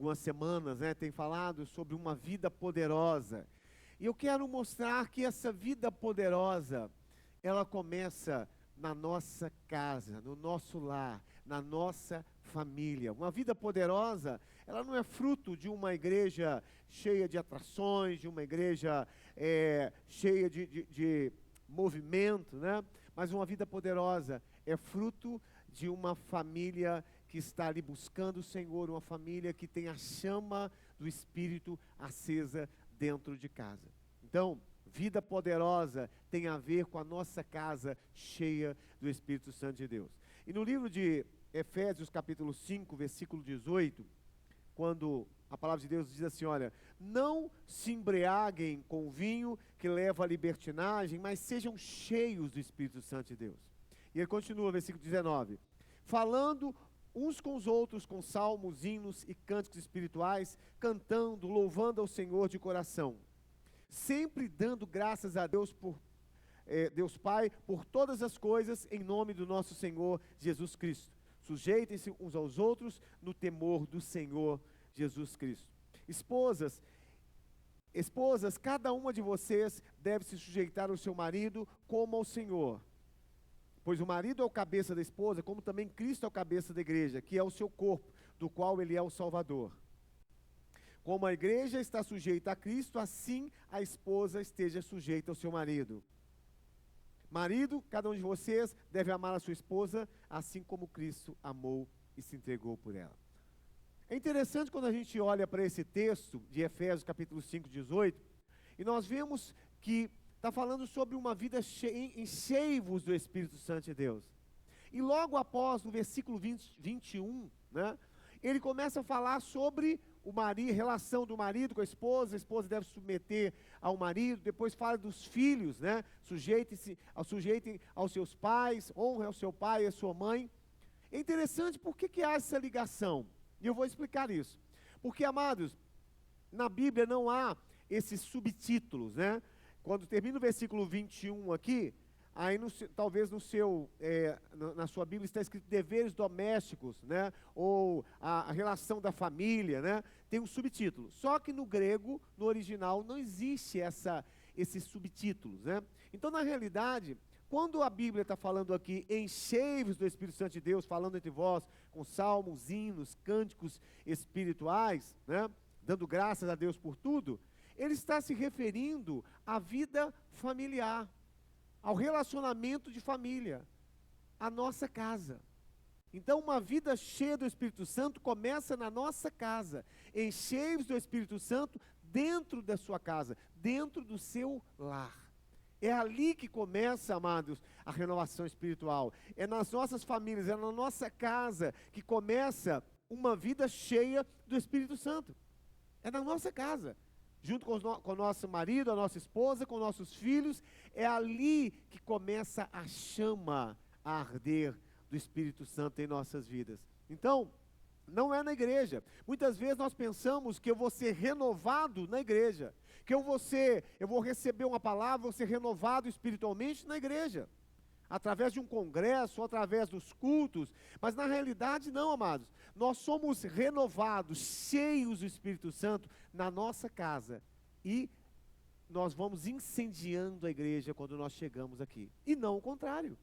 algumas semanas, né, tem falado sobre uma vida poderosa. E eu quero mostrar que essa vida poderosa, ela começa na nossa casa, no nosso lar, na nossa família. Uma vida poderosa, ela não é fruto de uma igreja cheia de atrações, de uma igreja cheia de movimento, né? Mas uma vida poderosa é fruto de uma família que está ali buscando o Senhor, uma família que tem a chama do Espírito acesa dentro de casa. Então, vida poderosa tem a ver com a nossa casa cheia do Espírito Santo de Deus. E no livro de Efésios capítulo 5, versículo 18, quando a palavra de Deus diz assim, olha, não se embriaguem com vinho que leva à libertinagem, mas sejam cheios do Espírito Santo de Deus. E ele continua, versículo 19, falando uns com os outros com salmos, hinos e cânticos espirituais, cantando, louvando ao Senhor de coração, sempre dando graças a Deus Deus Pai, por todas as coisas, em nome do nosso Senhor Jesus Cristo. Sujeitem-se uns aos outros no temor do Senhor Jesus Cristo. Esposas, cada uma de vocês deve se sujeitar ao seu marido como ao Senhor. Pois o marido é o cabeça da esposa, como também Cristo é o cabeça da igreja, que é o seu corpo, do qual ele é o Salvador. Como a igreja está sujeita a Cristo, assim a esposa esteja sujeita ao seu marido. Marido, cada um de vocês deve amar a sua esposa, assim como Cristo amou e se entregou por ela. É interessante quando a gente olha para esse texto de Efésios capítulo 5, 18, e nós vemos que está falando sobre uma vida enchei-vos do Espírito Santo de Deus. E logo após, no versículo 21, né, ele começa a falar sobre o marido, relação do marido com a esposa deve se submeter ao marido, depois fala dos filhos, né? Sujeitem aos seus pais, honre ao seu pai e à sua mãe. É interessante porque há essa ligação, e eu vou explicar isso. Porque, amados, na Bíblia não há esses subtítulos, né? Quando termina o versículo 21 aqui, aí talvez na sua Bíblia está escrito deveres domésticos, né? Ou a relação da família, né? Tem um subtítulo. Só que no grego, no original, não existe esses subtítulos, né? Então, na realidade, quando a Bíblia está falando aqui, enchei-vos do Espírito Santo de Deus, falando entre vós com salmos, hinos, cânticos espirituais, né? Dando graças a Deus por tudo, ele está se referindo à vida familiar, ao relacionamento de família, à nossa casa. Então, uma vida cheia do Espírito Santo começa na nossa casa. Enchei-vos do Espírito Santo dentro da sua casa, dentro do seu lar. É ali que começa, amados, a renovação espiritual. É nas nossas famílias, é na nossa casa que começa uma vida cheia do Espírito Santo. É na nossa casa. Junto com o nosso marido, a nossa esposa, com nossos filhos, é ali que começa a chama a arder do Espírito Santo em nossas vidas. Então, não é na igreja. Muitas vezes nós pensamos que eu vou ser renovado na igreja, que eu vou receber uma palavra, vou ser renovado espiritualmente na igreja, através de um congresso, ou através dos cultos, mas na realidade não, amados. Nós somos renovados, cheios do Espírito Santo na nossa casa, e nós vamos incendiando a igreja quando nós chegamos aqui, e não o contrário.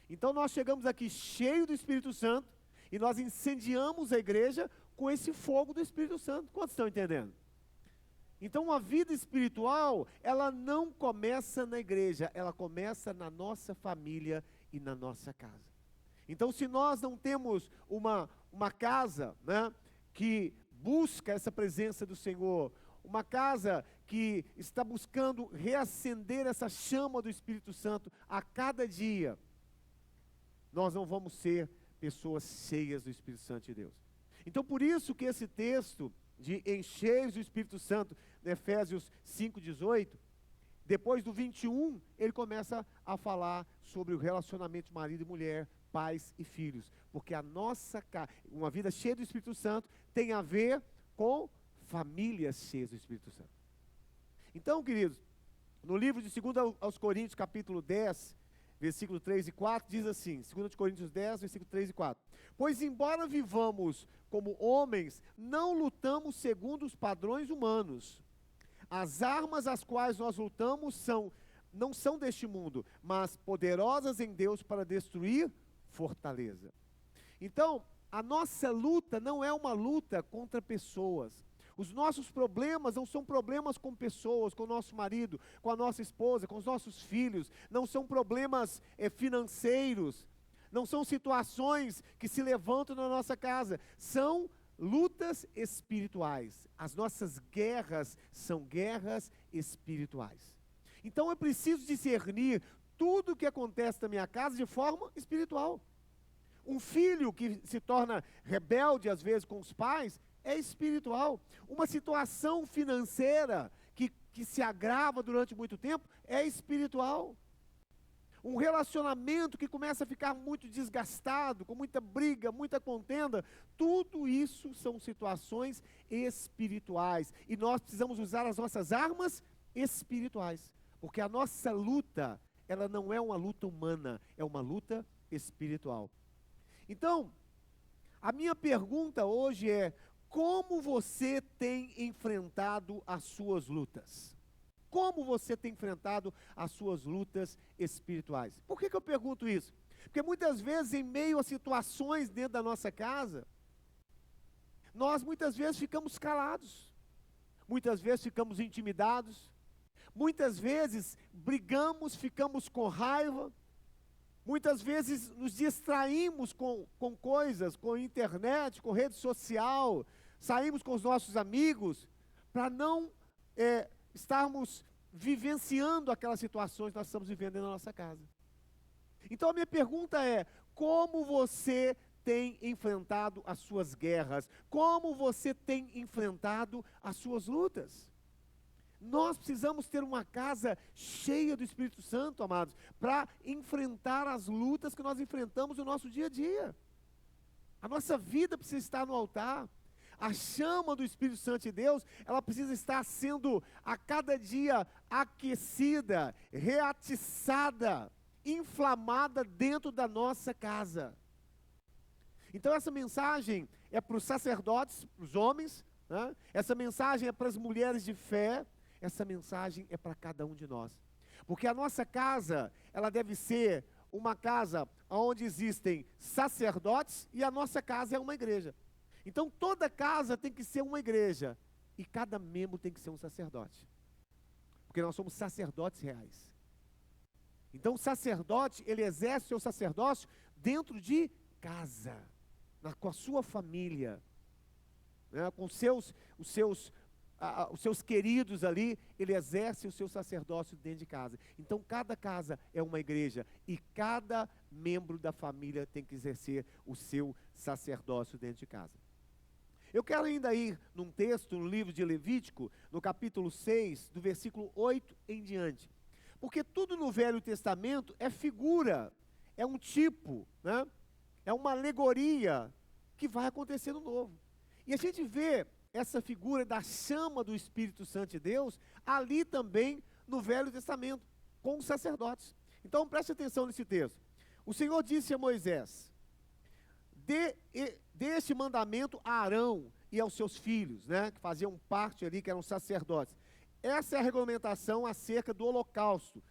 Então nós chegamos aqui cheio do Espírito Santo, e nós incendiamos a igreja com esse fogo do Espírito Santo. Quantos estão entendendo? Então, uma vida espiritual, ela não começa na igreja, ela começa na nossa família e na nossa casa. Então, se nós não temos uma casa, né, que busca essa presença do Senhor, uma casa que está buscando reacender essa chama do Espírito Santo a cada dia, nós não vamos ser pessoas cheias do Espírito Santo de Deus. Então, por isso que esse texto de encheios do Espírito Santo, de Efésios 5,18, depois do 21, ele começa a falar sobre o relacionamento de marido e mulher, pais e filhos, porque uma vida cheia do Espírito Santo tem a ver com famílias cheias do Espírito Santo. Então, queridos, no livro de 2 aos Coríntios, capítulo 10, versículo 3 e 4, diz assim, 2 Coríntios 10, versículo 3 e 4. Pois embora vivamos como homens, não lutamos segundo os padrões humanos. As armas às quais nós lutamos não são deste mundo, mas poderosas em Deus para destruir fortaleza. Então, a nossa luta não é uma luta contra pessoas. Os nossos problemas não são problemas com pessoas, com o nosso marido, com a nossa esposa, com os nossos filhos. Não são problemas financeiros. Não são situações que se levantam na nossa casa. São lutas espirituais. As nossas guerras são guerras espirituais. Então eu preciso discernir tudo o que acontece na minha casa de forma espiritual. Um filho que se torna rebelde, às vezes, com os pais, é espiritual. Uma situação financeira que se agrava durante muito tempo, é espiritual. Um relacionamento que começa a ficar muito desgastado, com muita briga, muita contenda, tudo isso são situações espirituais. E nós precisamos usar as nossas armas espirituais. Porque a nossa luta, ela não é uma luta humana, é uma luta espiritual. Então, a minha pergunta hoje é: como você tem enfrentado as suas lutas? Como você tem enfrentado as suas lutas espirituais? Por que eu pergunto isso? Porque muitas vezes, em meio a situações dentro da nossa casa, nós muitas vezes ficamos calados, muitas vezes ficamos intimidados, muitas vezes brigamos, ficamos com raiva, muitas vezes nos distraímos com coisas, com internet, com rede social, saímos com os nossos amigos, para não estarmos vivenciando aquelas situações que nós estamos vivendo na nossa casa. Então a minha pergunta é: como você tem enfrentado as suas guerras? Como você tem enfrentado as suas lutas? Nós precisamos ter uma casa cheia do Espírito Santo, amados, para enfrentar as lutas que nós enfrentamos no nosso dia a dia. A nossa vida precisa estar no altar. A chama do Espírito Santo de Deus, ela precisa estar sendo a cada dia aquecida, reatiçada, inflamada dentro da nossa casa. Então essa mensagem é para os sacerdotes, para os homens, né? Essa mensagem é para as mulheres de fé. Essa mensagem é para cada um de nós. Porque a nossa casa, ela deve ser uma casa onde existem sacerdotes e a nossa casa é uma igreja. Então toda casa tem que ser uma igreja e cada membro tem que ser um sacerdote. Porque nós somos sacerdotes reais. Então o sacerdote, ele exerce o seu sacerdócio dentro de casa, com a sua família, né, com os seus queridos ali, ele exerce o seu sacerdócio dentro de casa. Então cada casa é uma igreja e cada membro da família tem que exercer o seu sacerdócio dentro de casa. Eu quero ainda ir num texto, no livro de Levítico, no capítulo 6, do versículo 8 em diante. Porque tudo no Velho Testamento é figura, é um tipo, né? É uma alegoria que vai acontecer no Novo. E a gente vê essa figura da chama do Espírito Santo de Deus ali também no Velho Testamento, com os sacerdotes. Então preste atenção nesse texto. O Senhor disse a Moisés: dê este mandamento a Arão e aos seus filhos, né, que faziam parte ali, que eram sacerdotes. Essa é a regulamentação acerca do holocausto,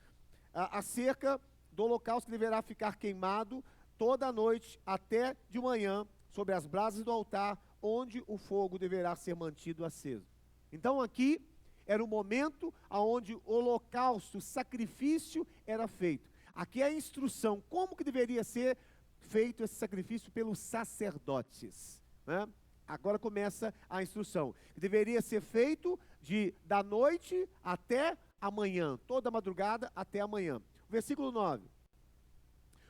acerca do holocausto que deverá ficar queimado toda a noite até de manhã sobre as brasas do altar, onde o fogo deverá ser mantido aceso. Então aqui era o momento onde o holocausto, o sacrifício era feito. Aqui é a instrução, como que deveria ser feito esse sacrifício pelos sacerdotes, né? Agora começa a instrução. Deveria ser feito da noite até amanhã, toda a madrugada até amanhã. Versículo 9.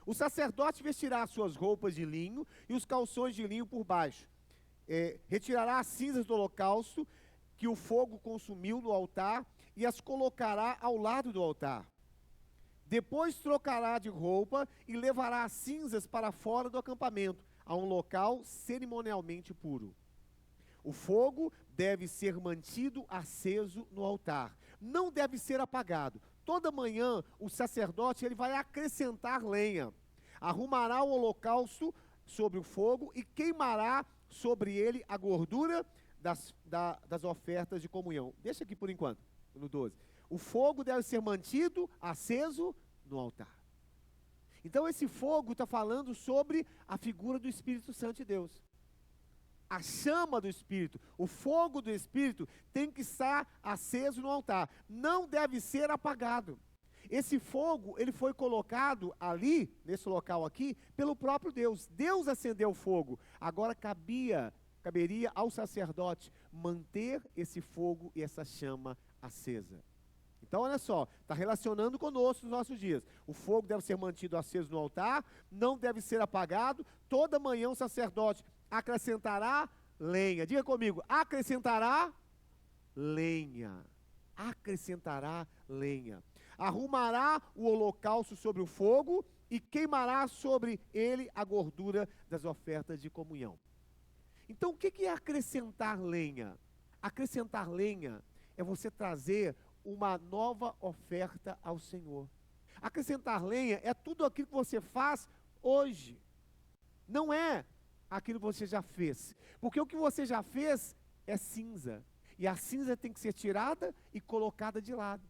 O sacerdote vestirá as suas roupas de linho e os calções de linho por baixo. Retirará as cinzas do holocausto que o fogo consumiu no altar e as colocará ao lado do altar. Depois trocará de roupa e levará as cinzas para fora do acampamento, a um local cerimonialmente puro. O fogo deve ser mantido aceso no altar. Não deve ser apagado. toda manhã o sacerdote ele vai acrescentar lenha, arrumará o holocausto sobre o fogo e queimará sobre ele a gordura das ofertas de comunhão. Deixa aqui por enquanto, no 12. O fogo deve ser mantido aceso no altar. Então esse fogo está falando sobre a figura do Espírito Santo de Deus. A chama do Espírito, o fogo do Espírito tem que estar aceso no altar. Não deve ser apagado. Esse fogo, ele foi colocado ali, nesse local aqui, pelo próprio Deus. Deus acendeu o fogo. Agora caberia ao sacerdote manter esse fogo e essa chama acesa. Então, olha só, está relacionando conosco nos nossos dias. O fogo deve ser mantido aceso no altar, não deve ser apagado. Toda manhã o sacerdote acrescentará lenha. Diga comigo, acrescentará lenha. Acrescentará lenha. Arrumará o holocausto sobre o fogo e queimará sobre ele a gordura das ofertas de comunhão. Então, o que é acrescentar lenha? Acrescentar lenha é você trazer uma nova oferta ao Senhor. Acrescentar lenha é tudo aquilo que você faz hoje. Não é aquilo que você já fez. Porque o que você já fez é cinza. E a cinza tem que ser tirada e colocada de lado.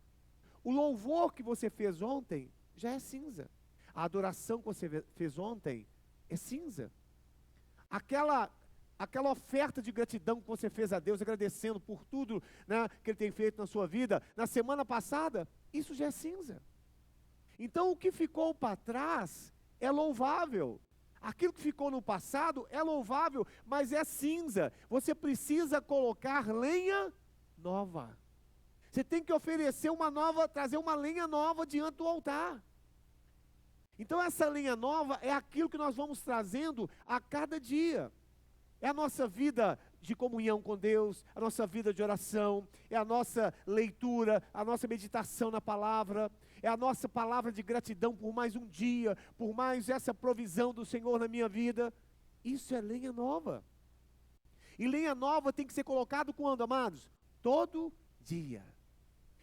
O louvor que você fez ontem já é cinza. A adoração que você fez ontem é cinza. Aquela oferta de gratidão que você fez a Deus, agradecendo por tudo, né, que Ele tem feito na sua vida, na semana passada, isso já é cinza. Então o que ficou para trás é louvável. Aquilo que ficou no passado é louvável, mas é cinza. Você precisa colocar lenha nova. Você tem que oferecer trazer uma lenha nova diante do altar. Então essa lenha nova é aquilo que nós vamos trazendo a cada dia. É a nossa vida de comunhão com Deus, a nossa vida de oração, é a nossa leitura, a nossa meditação na palavra, é a nossa palavra de gratidão por mais um dia, por mais essa provisão do Senhor na minha vida. Isso é lenha nova. E lenha nova tem que ser colocado quando, amados? Todo dia.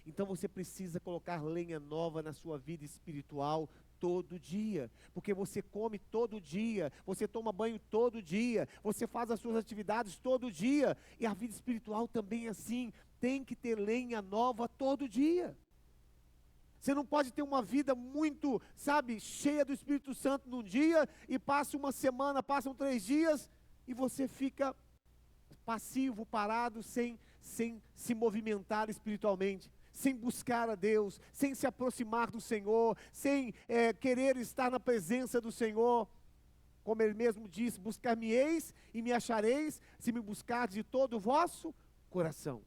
Então você precisa colocar lenha nova na sua vida espiritual todo dia, porque você come todo dia, você toma banho todo dia, você faz as suas atividades todo dia, e a vida espiritual também é assim, tem que ter lenha nova todo dia. Você não pode ter uma vida muito, cheia do Espírito Santo num dia, e passa uma semana, passam 3 dias, e você fica passivo, parado, sem se movimentar espiritualmente, sem buscar a Deus, sem se aproximar do Senhor, sem querer estar na presença do Senhor. Como Ele mesmo disse, buscar-me-eis e me achareis, se me buscardes de todo o vosso coração.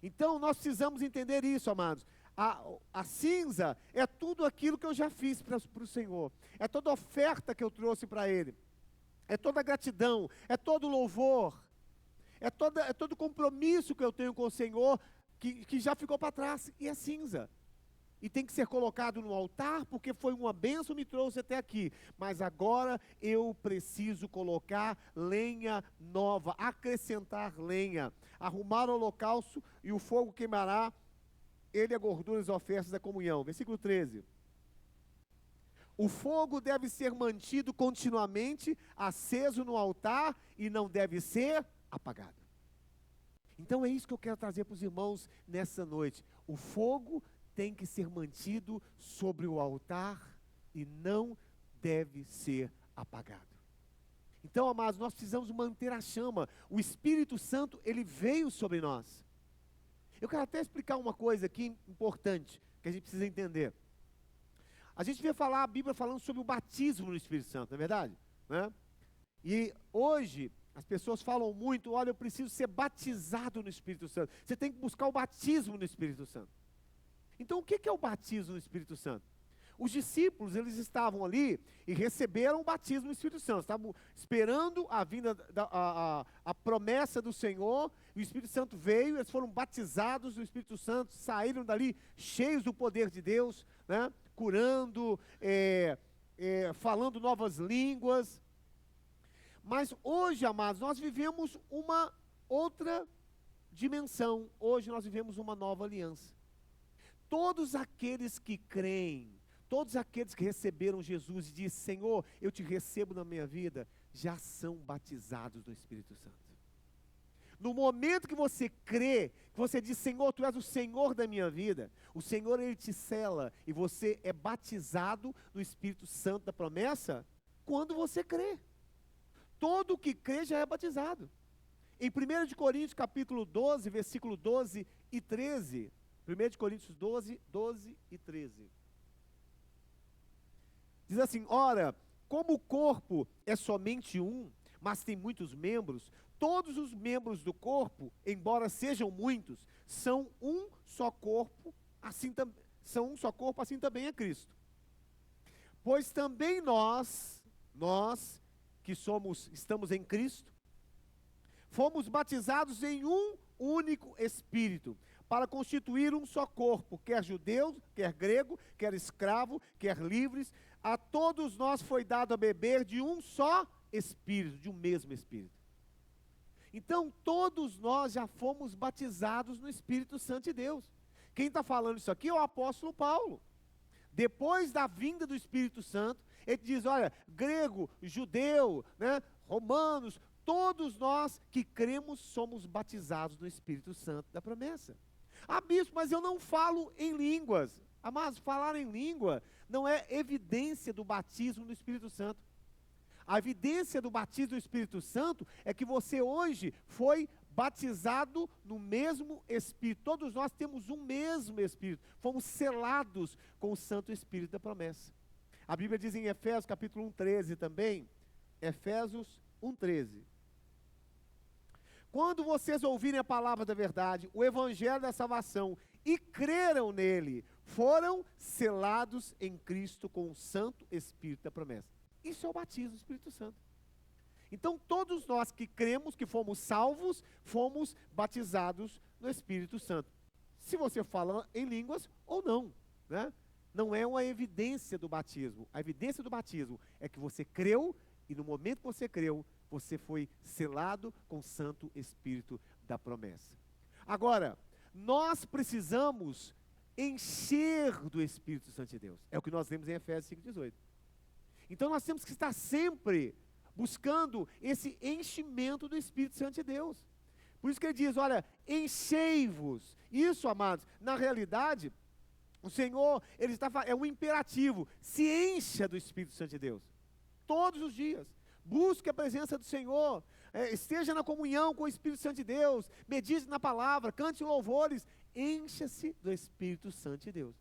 Então nós precisamos entender isso, amados. A cinza é tudo aquilo que eu já fiz para o Senhor, é toda oferta que eu trouxe para Ele, é toda gratidão, é todo louvor, é todo compromisso que eu tenho com o Senhor, que já ficou para trás, e é cinza. E tem que ser colocado no altar, porque foi uma bênção, me trouxe até aqui. Mas agora eu preciso colocar lenha nova, acrescentar lenha, arrumar o holocausto e o fogo queimará, ele a gordura das ofertas da comunhão. Versículo 13. O fogo deve ser mantido continuamente aceso no altar e não deve ser apagado. Então é isso que eu quero trazer para os irmãos nessa noite. O fogo tem que ser mantido sobre o altar e não deve ser apagado. Então, amados, nós precisamos manter a chama. O Espírito Santo, ele veio sobre nós. Eu quero até explicar uma coisa aqui importante, que a gente precisa entender. A gente vê a Bíblia falando sobre o batismo no Espírito Santo, não é verdade? Né? E hoje as pessoas falam muito, olha, eu preciso ser batizado no Espírito Santo. Você tem que buscar o batismo no Espírito Santo. Então, o que é o batismo no Espírito Santo? Os discípulos, eles estavam ali e receberam o batismo no Espírito Santo. Estavam esperando a vinda, a promessa do Senhor. E o Espírito Santo veio, eles foram batizados no Espírito Santo, saíram dali cheios do poder de Deus, né? Curando, falando novas línguas. Mas hoje, amados, nós vivemos uma outra dimensão. Hoje nós vivemos uma nova aliança. todos aqueles que creem, todos aqueles que receberam Jesus e dizem, Senhor, eu te recebo na minha vida, já são batizados no Espírito Santo. No momento que você crê, que você diz, Senhor, Tu és o Senhor da minha vida, o Senhor, Ele te sela, e você é batizado no Espírito Santo da promessa, quando você crê. Todo que crê já é batizado. Em 1 de Coríntios, capítulo 12, versículo 12 e 13, 1 de Coríntios 12, 12 e 13. Diz assim, ora, como o corpo é somente um, mas tem muitos membros, todos os membros do corpo, embora sejam muitos, são um só corpo, assim também é Cristo. Pois também nós que estamos em Cristo, fomos batizados em um único Espírito, para constituir um só corpo, quer judeu, quer grego, quer escravo, quer livres, a todos nós foi dado a beber de um só Espírito, de um mesmo Espírito. Então, todos nós já fomos batizados no Espírito Santo de Deus. Quem está falando isso aqui é o apóstolo Paulo. Depois da vinda do Espírito Santo, ele diz, olha, grego, judeu, né, romanos, todos nós que cremos somos batizados no Espírito Santo da promessa. Ah, bispo, mas eu não falo em línguas. Amados, falar em língua não é evidência do batismo no Espírito Santo. A evidência do batismo do Espírito Santo é que você hoje foi batizado no mesmo Espírito. Todos nós temos um mesmo Espírito. Fomos selados com o Santo Espírito da promessa. A Bíblia diz em Efésios capítulo 1:13 também, Efésios 1:13. Quando vocês ouvirem a palavra da verdade, o evangelho da salvação, e creram nele, foram selados em Cristo com o Santo Espírito da promessa. Isso é o batismo do Espírito Santo. Então, todos nós que cremos que fomos salvos, fomos batizados no Espírito Santo. Se você fala em línguas ou não, né? Não é uma evidência do batismo. A evidência do batismo é que você creu, e no momento que você creu, você foi selado com o Santo Espírito da promessa. Agora, nós precisamos encher do Espírito Santo de Deus. É o que nós lemos em Efésios 5:18. Então nós temos que estar sempre buscando esse enchimento do Espírito Santo de Deus. Por isso que ele diz, olha, enchei-vos. Isso, amados, na realidade, o Senhor, ele é um imperativo, se encha do Espírito Santo de Deus. Todos os dias. Busque a presença do Senhor, esteja na comunhão com o Espírito Santo de Deus, medite na palavra, cante louvores, encha-se do Espírito Santo de Deus.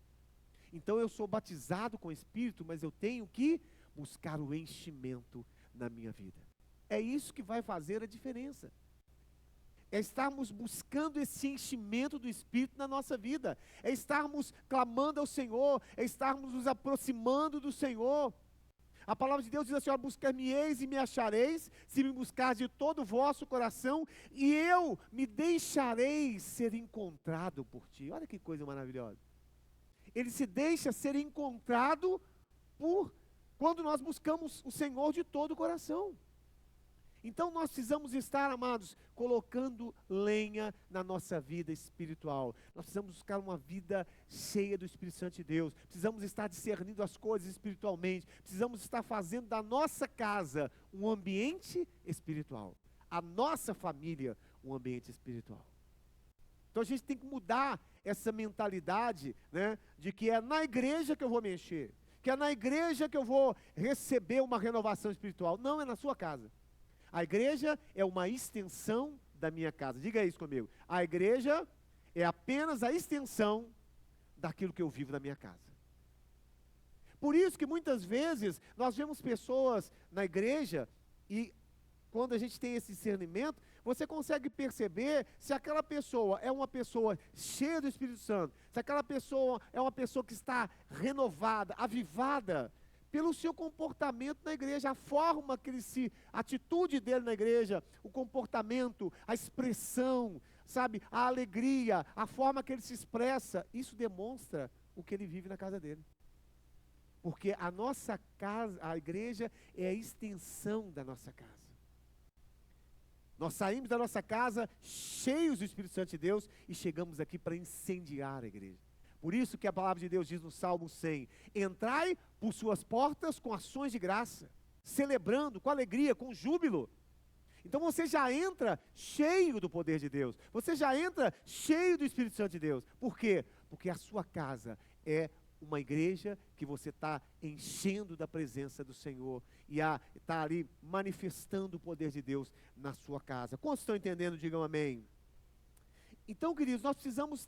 Então eu sou batizado com o Espírito, mas eu tenho que buscar o enchimento na minha vida. É isso que vai fazer a diferença. É estarmos buscando esse enchimento do Espírito na nossa vida. É estarmos clamando ao Senhor, é estarmos nos aproximando do Senhor. A palavra de Deus diz assim, ó, buscar-me-eis e me achareis, se me buscar de todo o vosso coração, e eu me deixarei ser encontrado por ti. Olha que coisa maravilhosa. Ele se deixa ser encontrado quando nós buscamos o Senhor de todo o coração. Então nós precisamos estar, amados, colocando lenha na nossa vida espiritual. Nós precisamos buscar uma vida cheia do Espírito Santo de Deus. Precisamos estar discernindo as coisas espiritualmente. Precisamos estar fazendo da nossa casa um ambiente espiritual. A nossa família um ambiente espiritual. Então a gente tem que mudar essa mentalidade, né, de que é na igreja que eu vou me encher, que é na igreja que eu vou receber uma renovação espiritual. Não, é na sua casa. A igreja é uma extensão da minha casa. Diga isso comigo. A igreja é apenas a extensão daquilo que eu vivo na minha casa. Por isso que muitas vezes nós vemos pessoas na igreja e quando a gente tem esse discernimento, você consegue perceber se aquela pessoa é uma pessoa cheia do Espírito Santo, se aquela pessoa é uma pessoa que está renovada, avivada, pelo seu comportamento na igreja, a forma que a atitude dele na igreja, o comportamento, a expressão, sabe, a alegria, a forma que ele se expressa, isso demonstra o que ele vive na casa dele. Porque a nossa casa, a igreja é a extensão da nossa casa. Nós saímos da nossa casa cheios do Espírito Santo de Deus e chegamos aqui para incendiar a igreja, Por isso que a palavra de Deus diz no Salmo 100, entrai por suas portas com ações de graça, celebrando, com alegria, com júbilo. Então você já entra cheio do poder de Deus, você já entra cheio do Espírito Santo de Deus. Por quê? Porque a sua casa é uma igreja que você está enchendo da presença do Senhor e está ali manifestando o poder de Deus na sua casa. Quantos estão entendendo? Digam amém. Então, queridos, nós precisamos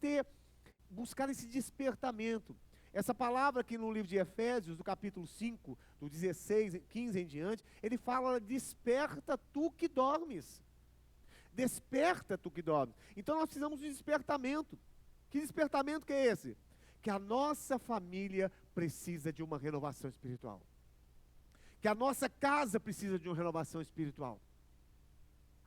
buscar esse despertamento. Essa palavra aqui no livro de Efésios, do capítulo 5, do 16, 15 em diante, ele fala, desperta tu que dormes. Desperta tu que dormes. Então nós precisamos de despertamento. Que despertamento que é esse? Que a nossa família precisa de uma renovação espiritual. Que a nossa casa precisa de uma renovação espiritual.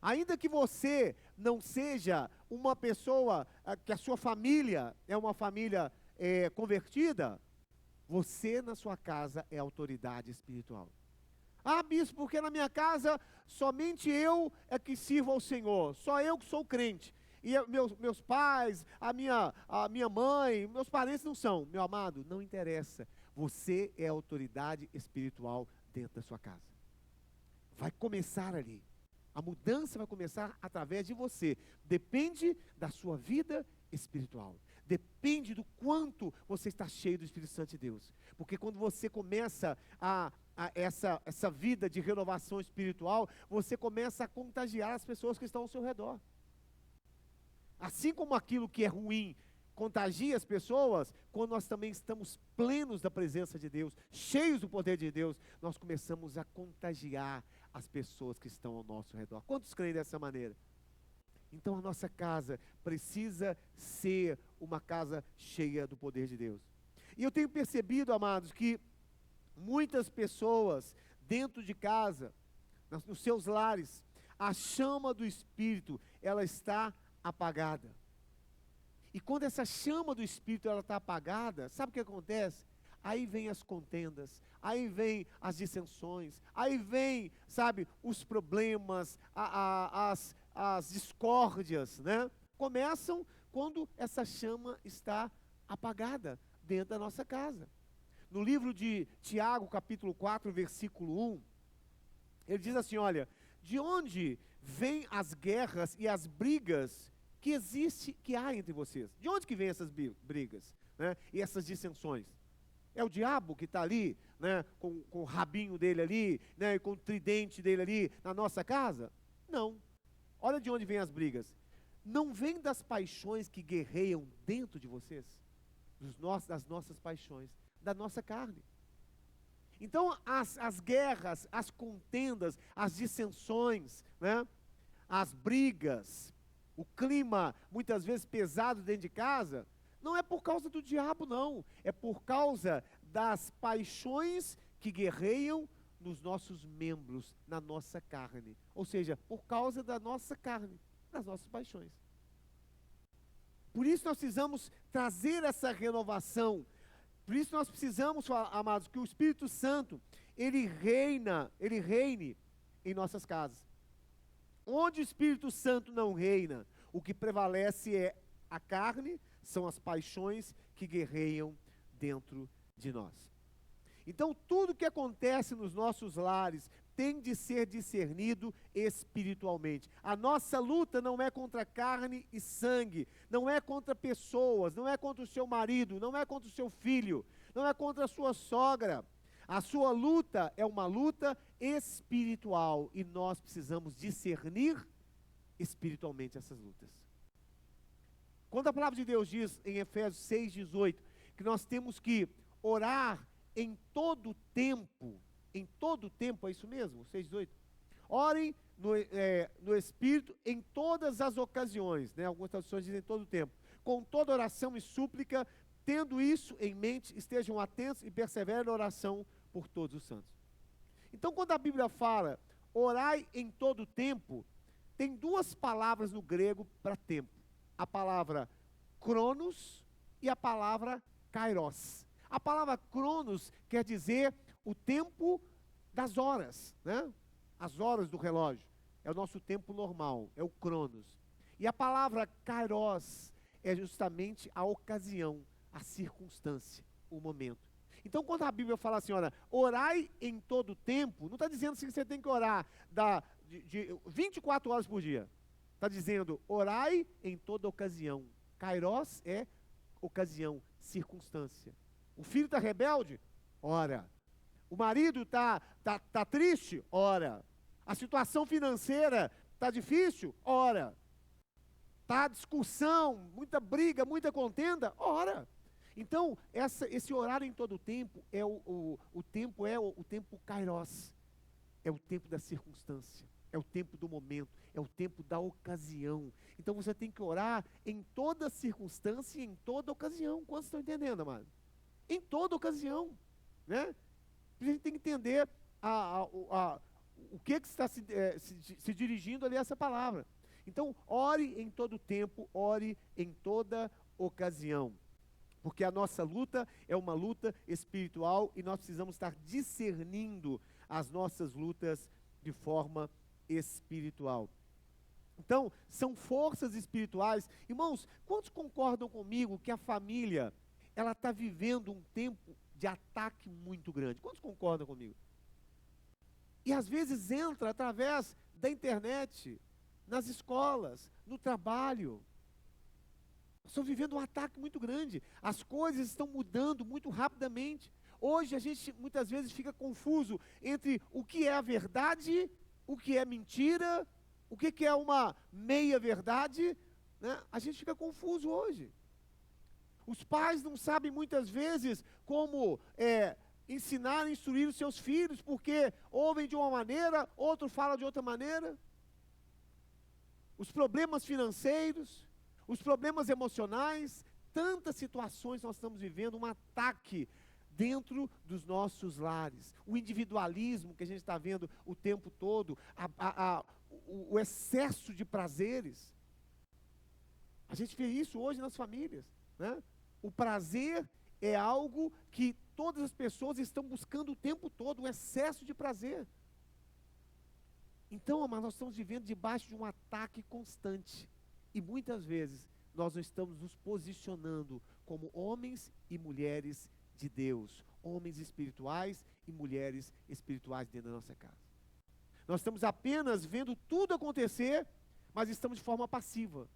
Ainda que você não seja uma pessoa, que a sua família é uma família convertida, você na sua casa é autoridade espiritual. Ah, bispo, porque na minha casa somente eu é que sirvo ao Senhor, só eu que sou crente. E meus pais, a minha mãe, meus parentes não são. Meu amado, não interessa. Você é autoridade espiritual dentro da sua casa. Vai começar ali. A mudança vai começar através de você. Depende da sua vida espiritual. Depende do quanto você está cheio do Espírito Santo de Deus. Porque quando você começa essa vida de renovação espiritual, você começa a contagiar as pessoas que estão ao seu redor. Assim como aquilo que é ruim contagia as pessoas, quando nós também estamos plenos da presença de Deus, cheios do poder de Deus, nós começamos a contagiar as pessoas que estão ao nosso redor. Quantos creem dessa maneira? Então a nossa casa precisa ser uma casa cheia do poder de Deus. E eu tenho percebido, amados, que muitas pessoas dentro de casa, nos seus lares, a chama do Espírito, ela está apagada. E quando essa chama do Espírito ela está apagada, sabe o que acontece? Aí vem as contendas, aí vem as dissensões, aí vem, sabe, os problemas, as discórdias, né? Começam quando essa chama está apagada dentro da nossa casa. No livro de Tiago, capítulo 4, versículo 1, ele diz assim, olha, de onde vêm as guerras e as brigas que há entre vocês? De onde que vêm essas brigas, né? E essas dissensões? É o diabo que está ali, né, com o rabinho dele ali, né, e com o tridente dele ali na nossa casa? Não. Olha de onde vêm as brigas. Não vem das paixões que guerreiam dentro de vocês? Das nossas paixões, da nossa carne. Então, as guerras, as contendas, as dissensões, né, as brigas, o clima, muitas vezes pesado dentro de casa, não é por causa do diabo, não. É por causa das paixões que guerreiam nos nossos membros, na nossa carne. Ou seja, por causa da nossa carne, das nossas paixões. Por isso nós precisamos trazer essa renovação. Por isso nós precisamos, amados, que o Espírito Santo, ele reine em nossas casas. Onde o Espírito Santo não reina, o que prevalece é a carne, são as paixões que guerreiam dentro de nós. Então, tudo que acontece nos nossos lares tem de ser discernido espiritualmente. A nossa luta não é contra carne e sangue, não é contra pessoas, não é contra o seu marido, não é contra o seu filho, não é contra a sua sogra. A sua luta é uma luta espiritual e nós precisamos discernir espiritualmente essas lutas. Quando a palavra de Deus diz em Efésios 6,18, que nós temos que orar em todo tempo, é isso mesmo? 6,18? Orem no Espírito em todas as ocasiões, né? Algumas traduções dizem todo tempo, com toda oração e súplica, tendo isso em mente, estejam atentos e perseverem na oração por todos os santos. Então, quando a Bíblia fala, orai em todo tempo, tem duas palavras no grego para tempo. A palavra cronos e a palavra kairos. A palavra cronos quer dizer o tempo das horas, né? As horas do relógio. É o nosso tempo normal, é o cronos. E a palavra kairos é justamente a ocasião, a circunstância, o momento. Então, quando a Bíblia fala assim, olha, orai em todo tempo, não está dizendo assim que você tem que orar de 24 horas por dia. Está dizendo, orai em toda ocasião. Kairos é ocasião, circunstância. O filho está rebelde? Ora. O marido está triste? Ora. A situação financeira está difícil? Ora. Está discussão, muita briga, muita contenda? Ora. Então, esse orar em todo o tempo o tempo kairos. É o tempo da circunstância. É o tempo do momento. É o tempo da ocasião. Então, você tem que orar em toda circunstância e em toda ocasião. Quantos estão entendendo, amado? Em toda ocasião. Né? A gente tem que entender o que está se dirigindo ali a essa palavra. Então, ore em todo tempo, ore em toda ocasião. Porque a nossa luta é uma luta espiritual e nós precisamos estar discernindo as nossas lutas de forma espiritual. Então, são forças espirituais. Irmãos, quantos concordam comigo que a família, ela está vivendo um tempo de ataque muito grande? Quantos concordam comigo? E às vezes entra através da internet, nas escolas, no trabalho. Estão vivendo um ataque muito grande. As coisas estão mudando muito rapidamente. Hoje a gente muitas vezes fica confuso entre o que é a verdade, o que é mentira, o que é uma meia-verdade, né? A gente fica confuso hoje. Os pais não sabem muitas vezes como ensinar, instruir os seus filhos, porque ouvem de uma maneira, outro fala de outra maneira. Os problemas financeiros, os problemas emocionais, tantas situações nós estamos vivendo, um ataque dentro dos nossos lares. O individualismo que a gente está vendo o tempo todo, o excesso de prazeres. A gente vê isso hoje nas famílias, né? O prazer é algo que todas as pessoas estão buscando o tempo todo, o excesso de prazer. Então, amados, nós estamos vivendo debaixo de um ataque constante. E muitas vezes nós não estamos nos posicionando como homens e mulheres de Deus, homens espirituais e mulheres espirituais dentro da nossa casa. Nós estamos apenas vendo tudo acontecer, mas estamos de forma passiva.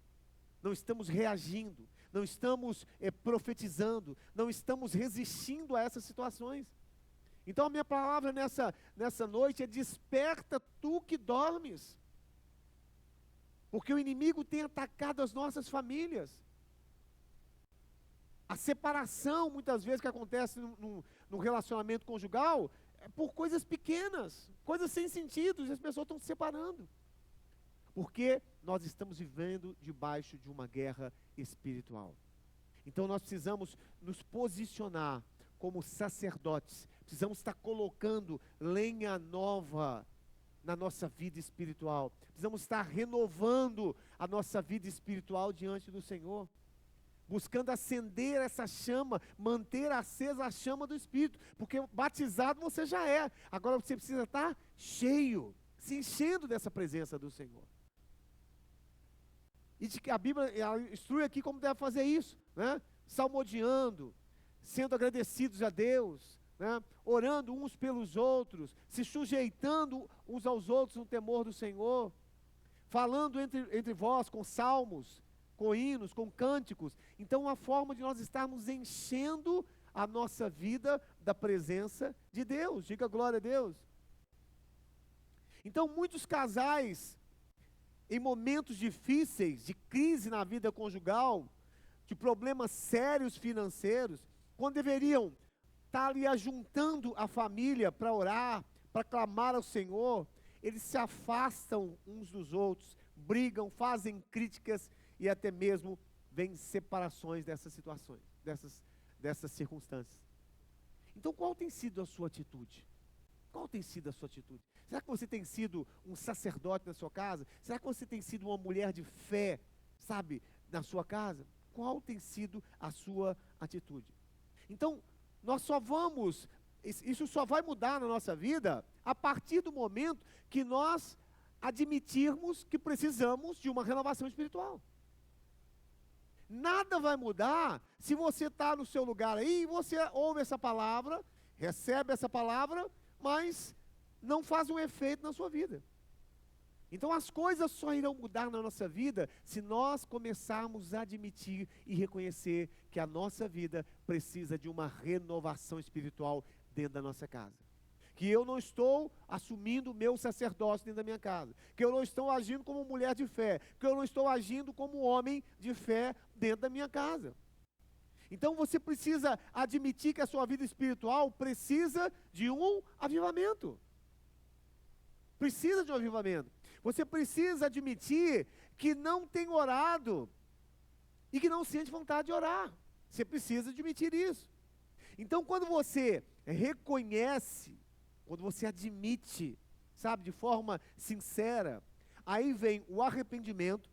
Não estamos reagindo, não estamos profetizando, não estamos resistindo a essas situações. Então a minha palavra nessa noite é: desperta tu que dormes. Porque o inimigo tem atacado as nossas famílias. A separação, muitas vezes, que acontece no relacionamento conjugal, é por coisas pequenas, coisas sem sentido, e as pessoas estão se separando. Porque nós estamos vivendo debaixo de uma guerra espiritual. Então nós precisamos nos posicionar como sacerdotes, precisamos estar colocando lenha nova na nossa vida espiritual, precisamos estar renovando a nossa vida espiritual diante do Senhor, buscando acender essa chama, manter acesa a chama do Espírito, porque batizado você já é, agora você precisa estar cheio, se enchendo dessa presença do Senhor. E de que a Bíblia instrui aqui como deve fazer isso, né? Salmodiando, sendo agradecidos a Deus, né? Orando uns pelos outros, se sujeitando uns aos outros no temor do Senhor, falando entre vós com salmos, com hinos, com cânticos. Então, uma forma de nós estarmos enchendo a nossa vida da presença de Deus. Diga glória a Deus. Então, muitos casais, em momentos difíceis, de crise na vida conjugal, de problemas sérios financeiros, quando deveriam estar ali ajuntando a família para orar, para clamar ao Senhor, eles se afastam uns dos outros, brigam, fazem críticas e até mesmo vêm separações dessas situações, dessas circunstâncias. Então, qual tem sido a sua atitude? Qual tem sido a sua atitude? Será que você tem sido um sacerdote na sua casa? Será que você tem sido uma mulher de fé, sabe, na sua casa? Qual tem sido a sua atitude? Então, isso só vai mudar na nossa vida a partir do momento que nós admitirmos que precisamos de uma renovação espiritual. Nada vai mudar se você está no seu lugar aí e você ouve essa palavra, recebe essa palavra, mas não faz um efeito na sua vida. Então as coisas só irão mudar na nossa vida se nós começarmos a admitir e reconhecer que a nossa vida precisa de uma renovação espiritual dentro da nossa casa. Que eu não estou assumindo o meu sacerdócio dentro da minha casa, que eu não estou agindo como mulher de fé, que eu não estou agindo como homem de fé dentro da minha casa. Então você precisa admitir que a sua vida espiritual precisa de um avivamento. Precisa de um avivamento. Você precisa admitir que não tem orado e que não sente vontade de orar. Você precisa admitir isso. Então quando você reconhece, quando você admite, sabe, de forma sincera, aí vem o arrependimento,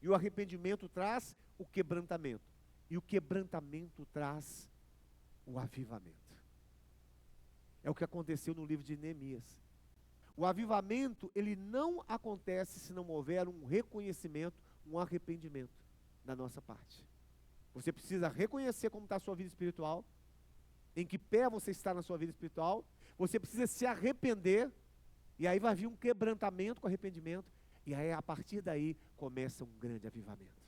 e o arrependimento traz o quebrantamento, e o quebrantamento traz o avivamento. É o que aconteceu no livro de Neemias. O avivamento, ele não acontece se não houver um reconhecimento, um arrependimento da nossa parte. Você precisa reconhecer como está a sua vida espiritual, em que pé você está na sua vida espiritual. Você precisa se arrepender, e aí vai vir um quebrantamento com arrependimento, e aí a partir daí começa um grande avivamento.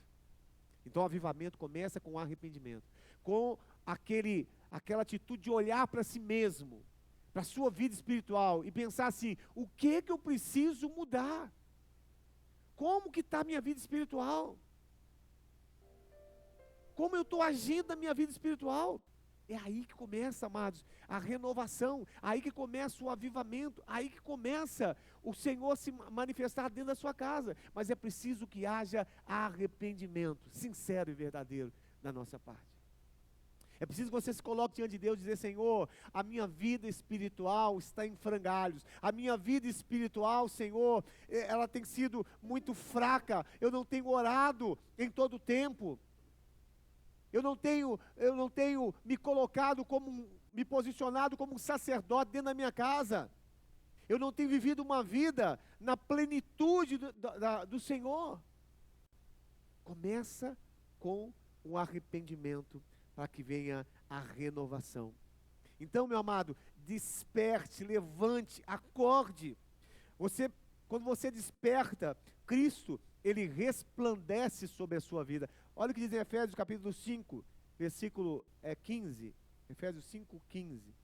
Então o avivamento começa com o arrependimento, com aquela atitude de olhar para si mesmo, para a sua vida espiritual, e pensar assim, o que eu preciso mudar? Como que está a minha vida espiritual? Como eu estou agindo na minha vida espiritual? É aí que começa, amados, a renovação, aí que começa o avivamento, aí que começa o Senhor se manifestar dentro da sua casa. Mas é preciso que haja arrependimento, sincero e verdadeiro da nossa parte. É preciso que você se coloque diante de Deus e dizer, Senhor, a minha vida espiritual está em frangalhos, a minha vida espiritual, Senhor, ela tem sido muito fraca, eu não tenho orado em todo o tempo. Eu não tenho me colocado me posicionado como um sacerdote dentro da minha casa. Eu não tenho vivido uma vida na plenitude do Senhor. Começa com um arrependimento para que venha a renovação. Então, meu amado, desperte, levante, acorde. Quando você desperta, Cristo, Ele resplandece sobre a sua vida. Olha o que diz em Efésios capítulo 5, versículo 15. Efésios 5, 15.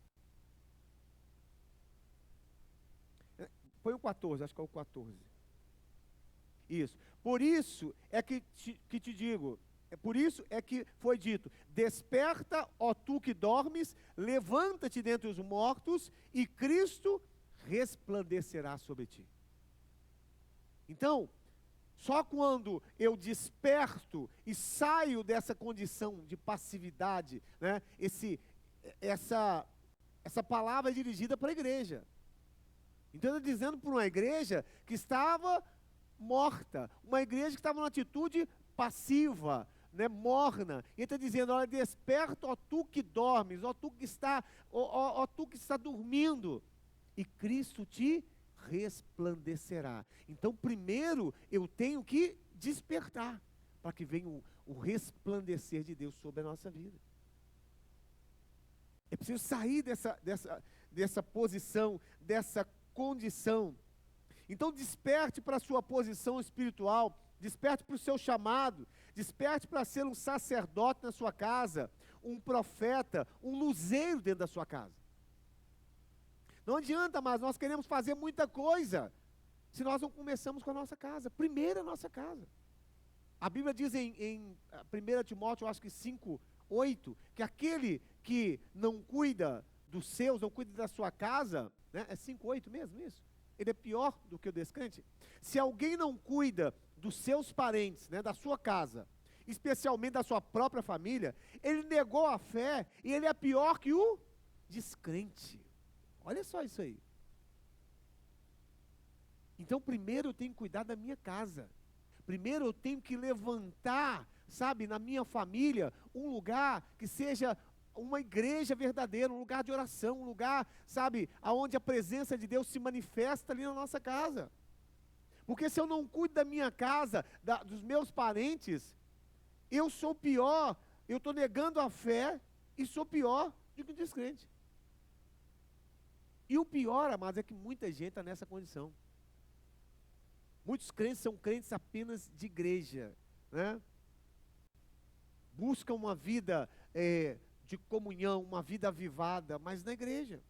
Põe o 14, acho que é o 14. Isso. Por isso é que te digo, por isso é que foi dito, desperta, ó tu que dormes, levanta-te dentre os mortos, e Cristo resplandecerá sobre ti. Então, só quando eu desperto e saio dessa condição de passividade, né, essa palavra é dirigida para a igreja. Então, ele está dizendo para uma igreja que estava morta, uma igreja que estava numa atitude passiva, né, morna. E ele está dizendo, olha, desperta, ó tu que dormes, ó tu que está dormindo, e Cristo te resplandecerá. Então, primeiro, eu tenho que despertar, para que venha o resplandecer de Deus sobre a nossa vida. É preciso sair dessa posição, dessa condição. Então, desperte para a sua posição espiritual, desperte para o seu chamado, desperte para ser um sacerdote na sua casa, um profeta, um luzeiro dentro da sua casa. Não adianta, mas nós queremos fazer muita coisa se nós não começamos com a nossa casa. Primeiro a nossa casa. A Bíblia diz em 1 Timóteo, eu acho que 5:8, que aquele que não cuida dos seus, não cuida da sua casa, né? É 5:8 mesmo isso? Ele é pior do que o descrente. Se alguém não cuida dos seus parentes, né, da sua casa, especialmente da sua própria família, ele negou a fé e ele é pior que o descrente. Olha só isso aí. Então, primeiro eu tenho que cuidar da minha casa. Primeiro eu tenho que levantar, sabe, na minha família, um lugar que seja uma igreja verdadeira, um lugar de oração, um lugar, sabe, onde a presença de Deus se manifesta ali na nossa casa. Porque se eu não cuido da minha casa, dos meus parentes, eu sou pior, eu estou negando a fé e sou pior do que um descrente. E o pior, amados, é que muita gente está nessa condição. Muitos crentes são crentes apenas de igreja, né? Buscam uma vida de comunhão, uma vida avivada, mas na igreja.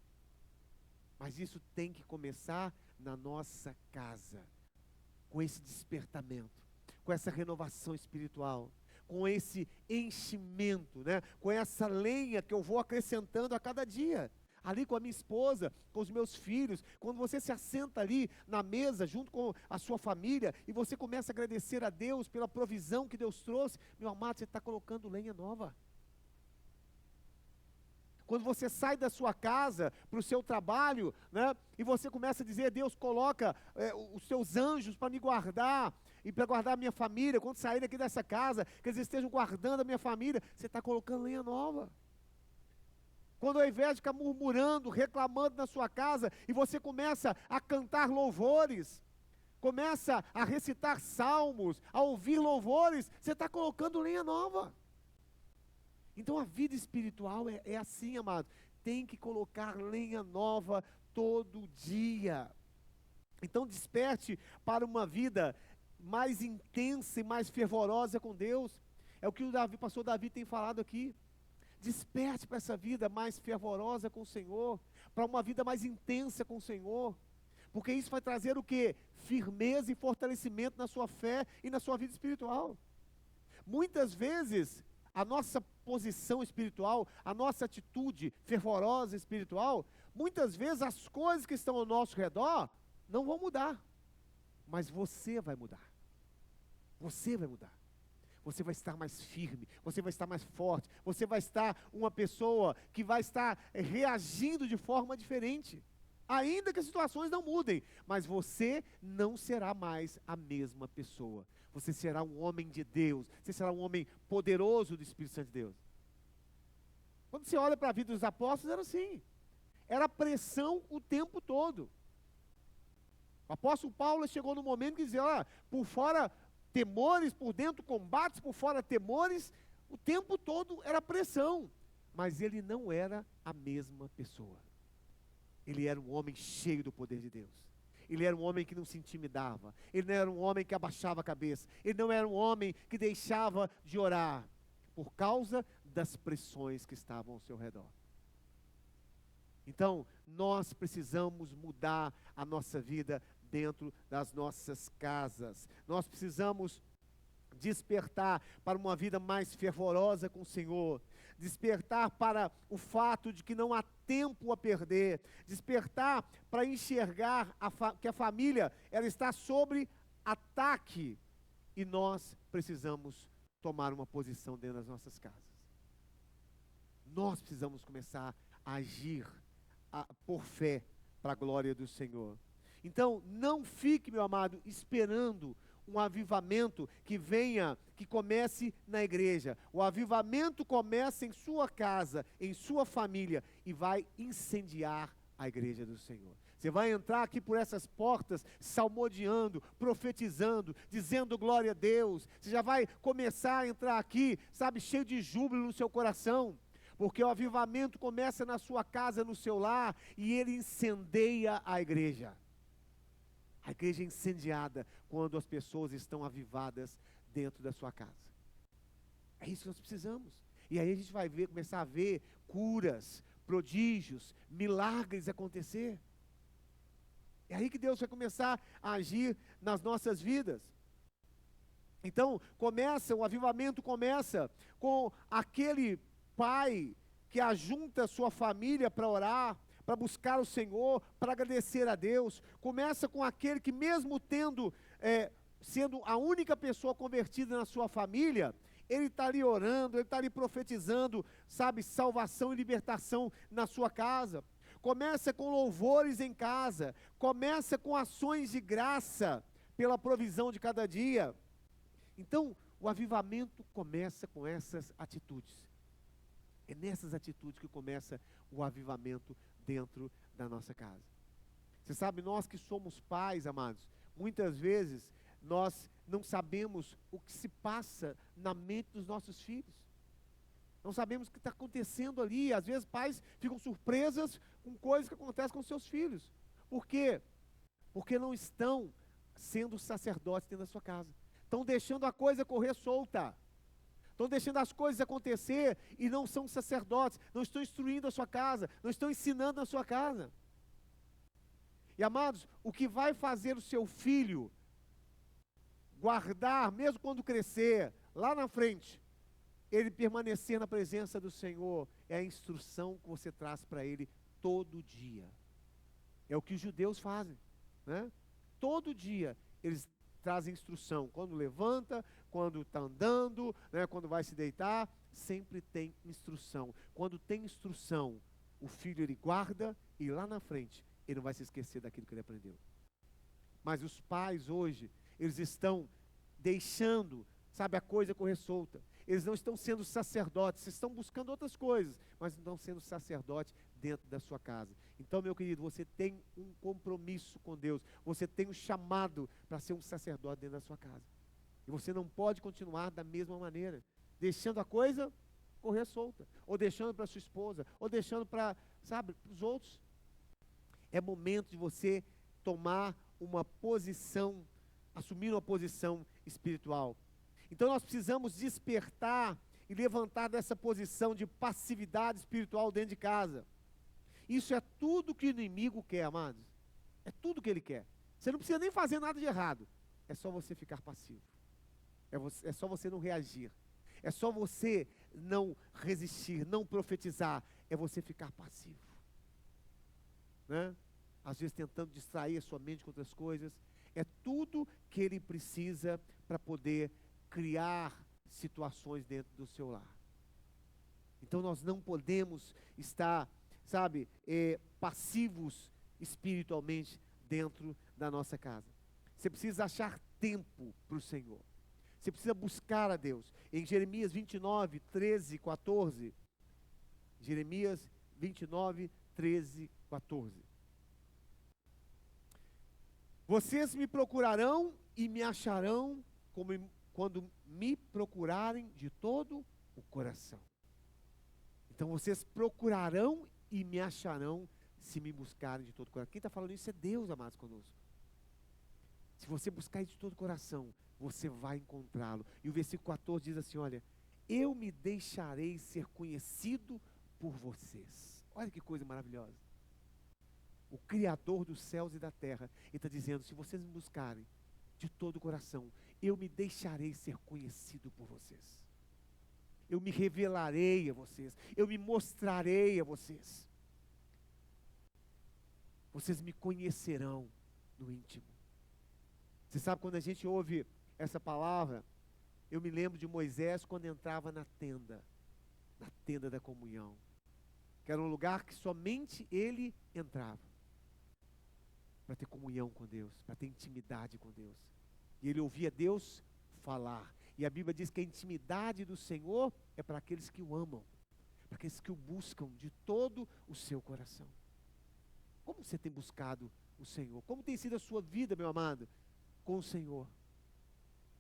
Mas isso tem que começar na nossa casa, com esse despertamento, com essa renovação espiritual, com esse enchimento, né? Com essa lenha que eu vou acrescentando a cada dia. Ali com a minha esposa, com os meus filhos, quando você se assenta ali na mesa, junto com a sua família, e você começa a agradecer a Deus pela provisão que Deus trouxe, meu amado, você está colocando lenha nova. Quando você sai da sua casa para o seu trabalho, né, e você começa a dizer, Deus coloca os seus anjos para me guardar, e para guardar a minha família, quando sair aqui dessa casa, que eles estejam guardando a minha família, você está colocando lenha nova. Quando ao invés de ficar murmurando, reclamando na sua casa, e você começa a cantar louvores, começa a recitar salmos, a ouvir louvores, você está colocando lenha nova. Então a vida espiritual é assim, amado, tem que colocar lenha nova todo dia. Então desperte para uma vida mais intensa e mais fervorosa com Deus. É o que o pastor Davi tem falado aqui. Desperte para essa vida mais fervorosa com o Senhor, para uma vida mais intensa com o Senhor, porque isso vai trazer o quê? Firmeza e fortalecimento na sua fé e na sua vida espiritual. Muitas vezes, a nossa posição espiritual, a nossa atitude fervorosa espiritual, muitas vezes as coisas que estão ao nosso redor não vão mudar, mas você vai mudar. Você vai mudar. Você vai estar mais firme, você vai estar mais forte, você vai estar uma pessoa que vai estar reagindo de forma diferente. Ainda que as situações não mudem, mas você não será mais a mesma pessoa. Você será um homem de Deus, você será um homem poderoso do Espírito Santo de Deus. Quando você olha para a vida dos apóstolos, era assim. Era pressão o tempo todo. O apóstolo Paulo chegou no momento que dizia, olha, por fora temores, por dentro combates, por fora temores, o tempo todo era pressão, mas ele não era a mesma pessoa. Ele era um homem cheio do poder de Deus, ele era um homem que não se intimidava, ele não era um homem que abaixava a cabeça, ele não era um homem que deixava de orar, por causa das pressões que estavam ao seu redor. Então, nós precisamos mudar a nossa vida dentro das nossas casas. Nós precisamos despertar para uma vida mais fervorosa com o Senhor. Despertar para o fato de que não há tempo a perder. Despertar para enxergar que a família ela está sob ataque. E nós precisamos tomar uma posição dentro das nossas casas. Nós precisamos começar a agir por fé para a glória do Senhor. Então, não fique, meu amado, esperando um avivamento que venha, que comece na igreja. O avivamento começa em sua casa, em sua família, e vai incendiar a igreja do Senhor. Você vai entrar aqui por essas portas, salmodiando, profetizando, dizendo glória a Deus. Você já vai começar a entrar aqui, sabe, cheio de júbilo no seu coração. Porque o avivamento começa na sua casa, no seu lar, e ele incendeia a igreja. A igreja é incendiada quando as pessoas estão avivadas dentro da sua casa. É isso que nós precisamos. E aí a gente vai começar a ver curas, prodígios, milagres acontecer. É aí que Deus vai começar a agir nas nossas vidas. Então, o avivamento começa com aquele pai que ajunta a sua família para orar, para buscar o Senhor, para agradecer a Deus. Começa com aquele que mesmo sendo a única pessoa convertida na sua família, ele está ali orando, ele está ali profetizando, sabe, salvação e libertação na sua casa. Começa com louvores em casa, começa com ações de graça pela provisão de cada dia. Então, o avivamento começa com essas atitudes. É nessas atitudes que começa o avivamento dentro da nossa casa. Você sabe, nós que somos pais, amados, muitas vezes nós não sabemos o que se passa na mente dos nossos filhos. Não sabemos o que está acontecendo ali. Às vezes pais ficam surpresas com coisas que acontecem com seus filhos. Por quê? Porque não estão sendo sacerdotes dentro da sua casa. Estão deixando a coisa correr solta. Estão deixando as coisas acontecer e não são sacerdotes. Não estão instruindo a sua casa. Não estão ensinando a sua casa. E amados, o que vai fazer o seu filho guardar, mesmo quando crescer, lá na frente, ele permanecer na presença do Senhor, é a instrução que você traz para ele todo dia. É o que os judeus fazem, né? Todo dia eles trazem instrução. Quando levanta, quando está andando, né? Quando vai se deitar, sempre tem instrução. Quando tem instrução, o filho ele guarda e lá na frente ele não vai se esquecer daquilo que ele aprendeu. Mas os pais hoje, eles estão deixando, sabe, a coisa correr solta. Eles não estão sendo sacerdotes, estão buscando outras coisas, mas não estão sendo sacerdotes dentro da sua casa. Então, meu querido, você tem um compromisso com Deus, você tem um chamado para ser um sacerdote dentro da sua casa. E você não pode continuar da mesma maneira, deixando a coisa correr solta, ou deixando para sua esposa, ou deixando para, sabe, para os outros. É momento de você tomar uma posição, assumir uma posição espiritual. Então nós precisamos despertar e levantar dessa posição de passividade espiritual dentro de casa. Isso é tudo que o inimigo quer, amados. É tudo que ele quer. Você não precisa nem fazer nada de errado. É só você ficar passivo. É só você não reagir. É só você não resistir, não profetizar. É você ficar passivo. Né? Às vezes tentando distrair a sua mente com outras coisas. É tudo que ele precisa para poder criar situações dentro do seu lar. Então nós não podemos estar, sabe, passivos espiritualmente dentro da nossa casa. Você precisa achar tempo para o Senhor. Você precisa buscar a Deus. Em Jeremias 29, 13, 14. Jeremias 29, 13, 14. Vocês me procurarão e me acharão quando me procurarem de todo o coração. Então vocês procurarão e me acharão se me buscarem de todo o coração. Quem está falando isso é Deus, amados, conosco. Se você buscar de todo o coração, você vai encontrá-lo. E o versículo 14 diz assim, olha, eu me deixarei ser conhecido por vocês. Olha que coisa maravilhosa. O Criador dos céus e da terra, ele está dizendo, se vocês me buscarem de todo o coração, eu me deixarei ser conhecido por vocês. Eu me revelarei a vocês, eu me mostrarei a vocês. Vocês me conhecerão no íntimo. Você sabe, quando a gente ouve essa palavra, eu me lembro de Moisés quando entrava na tenda da comunhão, que era um lugar que somente ele entrava, para ter comunhão com Deus, para ter intimidade com Deus. E ele ouvia Deus falar. E a Bíblia diz que a intimidade do Senhor é para aqueles que o amam, para aqueles que o buscam de todo o seu coração. Como você tem buscado o Senhor? Como tem sido a sua vida, meu amado, com o Senhor?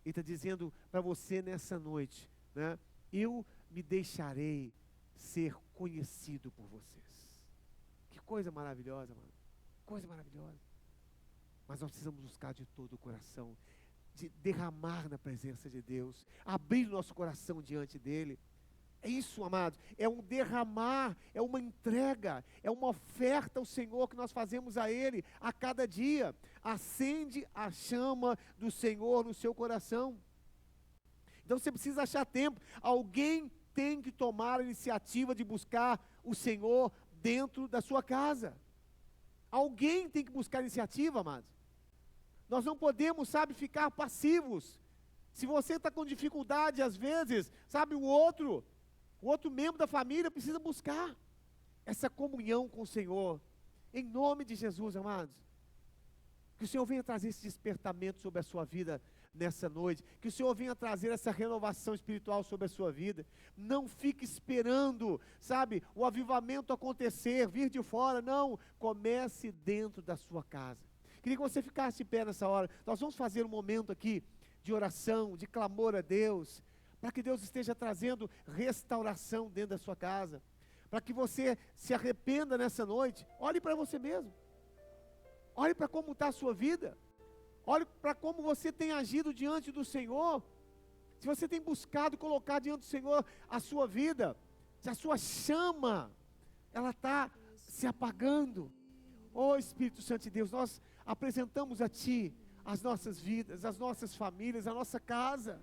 Ele está dizendo para você nessa noite, né? Eu me deixarei ser conhecido por vocês. Que coisa maravilhosa, mano. Coisa maravilhosa. Mas nós precisamos buscar de todo o coração, de derramar na presença de Deus, abrir nosso coração diante dEle. É isso, amados, é um derramar, é uma entrega, é uma oferta ao Senhor que nós fazemos a Ele a cada dia. Acende a chama do Senhor no seu coração. Então você precisa achar tempo. Alguém tem que tomar a iniciativa de buscar o Senhor dentro da sua casa. Alguém tem que buscar a iniciativa, amados. Nós não podemos, sabe, ficar passivos. Se você está com dificuldade, às vezes, sabe, o outro membro da família precisa buscar essa comunhão com o Senhor. Em nome de Jesus, amados. Que o Senhor venha trazer esse despertamento sobre a sua vida nessa noite. Que o Senhor venha trazer essa renovação espiritual sobre a sua vida. Não fique esperando, sabe, o avivamento acontecer, vir de fora. Não, comece dentro da sua casa. Queria que você ficasse de pé nessa hora. Nós vamos fazer um momento aqui de oração, de clamor a Deus, para que Deus esteja trazendo restauração dentro da sua casa, para que você se arrependa nessa noite. Olhe para você mesmo, olhe para como está a sua vida, olhe para como você tem agido diante do Senhor, se você tem buscado colocar diante do Senhor a sua vida, se a sua chama, ela está se apagando. Oh Espírito Santo de Deus, nós apresentamos a Ti as nossas vidas, as nossas famílias, a nossa casa.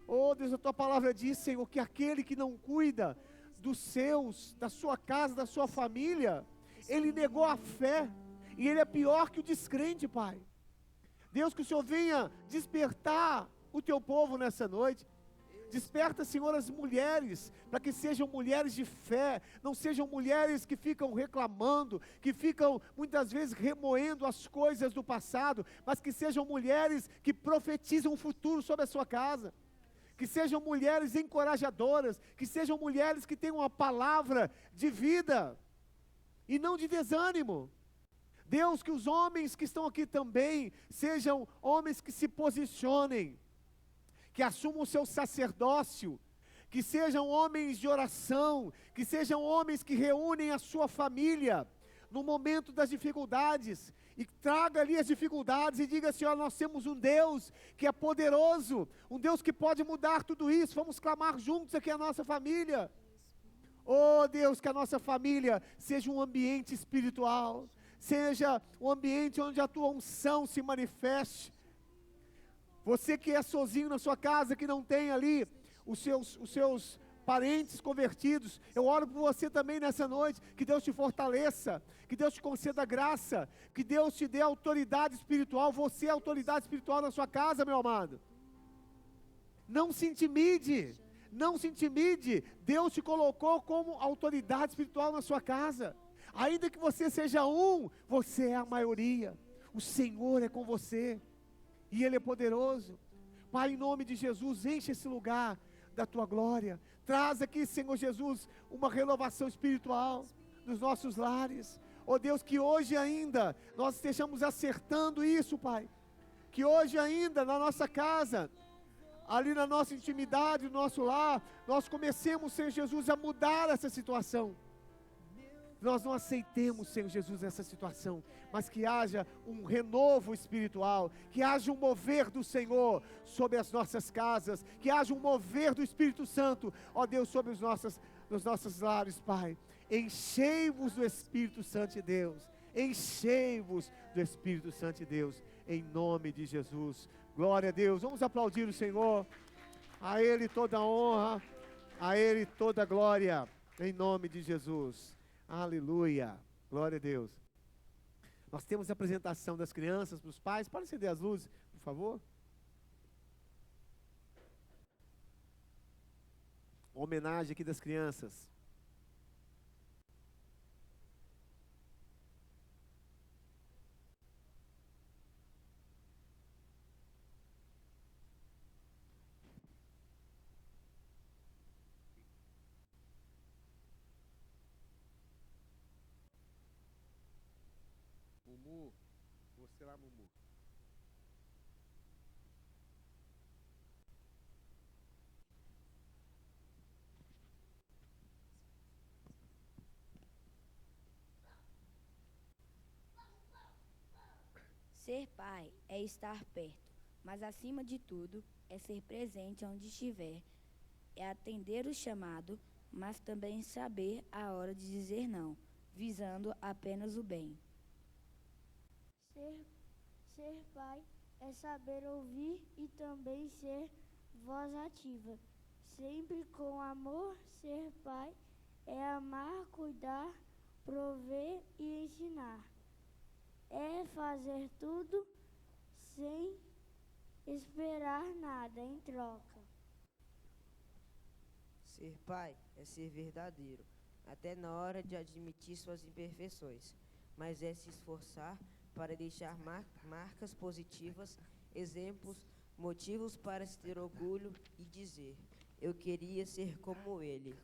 Oh Deus, a Tua palavra diz, Senhor, que aquele que não cuida dos seus, da sua casa, da sua família, ele negou a fé, e ele é pior que o descrente, Pai. Deus, que o Senhor venha despertar o Teu povo nessa noite. Desperta, Senhor, as mulheres, para que sejam mulheres de fé, não sejam mulheres que ficam reclamando, que ficam muitas vezes remoendo as coisas do passado, mas que sejam mulheres que profetizam o futuro sobre a sua casa, que sejam mulheres encorajadoras, que sejam mulheres que tenham uma palavra de vida, e não de desânimo. Deus, que os homens que estão aqui também, sejam homens que se posicionem, que assumam o seu sacerdócio, que sejam homens de oração, que sejam homens que reúnem a sua família no momento das dificuldades, e traga ali as dificuldades e diga, Senhor, nós temos um Deus que é poderoso, um Deus que pode mudar tudo isso, vamos clamar juntos aqui a nossa família. Oh Deus, que a nossa família seja um ambiente espiritual, seja um ambiente onde a Tua unção se manifeste. Você que é sozinho na sua casa, que não tem ali os seus parentes convertidos, eu oro por você também nessa noite, que Deus te fortaleça, que Deus te conceda graça, que Deus te dê autoridade espiritual. Você é autoridade espiritual na sua casa, meu amado. Não se intimide, não se intimide, Deus te colocou como autoridade espiritual na sua casa. Ainda que você seja você é a maioria. O Senhor é com você, e Ele é poderoso. Pai, em nome de Jesus, enche esse lugar da Tua glória. Traz aqui, Senhor Jesus, uma renovação espiritual nos nossos lares. Oh Deus, que hoje ainda nós estejamos acertando isso, Pai. Que hoje ainda na nossa casa, ali na nossa intimidade, no nosso lar, nós comecemos, Senhor Jesus, a mudar essa situação. Nós não aceitemos, Senhor Jesus, essa situação, mas que haja um renovo espiritual, que haja um mover do Senhor sobre as nossas casas, que haja um mover do Espírito Santo, ó Deus, sobre os nossos lares, Pai. Enchei-vos do Espírito Santo de Deus, enchei-vos do Espírito Santo de Deus, em nome de Jesus. Glória a Deus. Vamos aplaudir o Senhor. A Ele toda a honra, a Ele toda a glória, em nome de Jesus. Aleluia, glória a Deus. Nós temos a apresentação das crianças para os pais. Pode acender as luzes, por favor. Homenagem aqui das crianças. Mumu, você lá, Mumu. Ser pai é estar perto, mas acima de tudo é ser presente onde estiver, é atender o chamado, mas também saber a hora de dizer não, visando apenas o bem. Ser pai é saber ouvir e também ser voz ativa. Sempre com amor, ser pai é amar, cuidar, prover e ensinar. É fazer tudo sem esperar nada em troca. Ser pai é ser verdadeiro, até na hora de admitir suas imperfeições, mas é se esforçar para deixar marcas positivas, exemplos, motivos para se ter orgulho e dizer, eu queria ser como ele.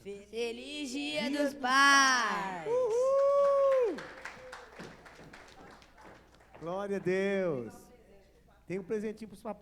Feliz Dia dos Pais! Glória a Deus. Tem um presentinho para os papais.